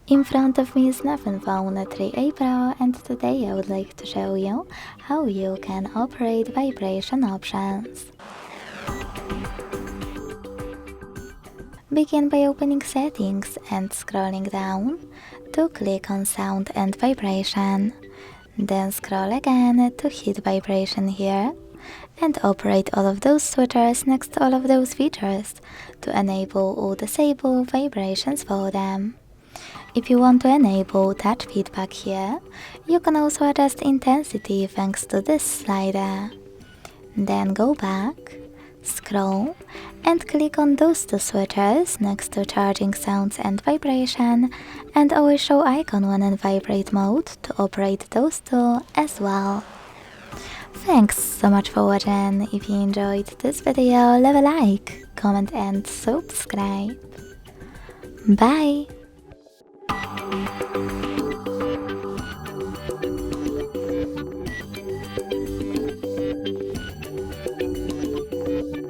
In front of me is Nothing Phone 3A Pro, and today I would like to show you how you can operate vibration options. Begin by opening Settings and scrolling down to click on Sound and Vibration. Then scroll again to hit Vibration here and operate all of those switches next to all of those features to enable or disable vibrations for them. If you want to enable touch feedback here, you can also adjust intensity thanks to this slider. Then go back, scroll, and click on those two switches next to charging sounds and vibration, and always show icon when in vibrate mode to operate those two as well. Thanks so much for watching. If you enjoyed this video, leave a like, comment and subscribe. Bye!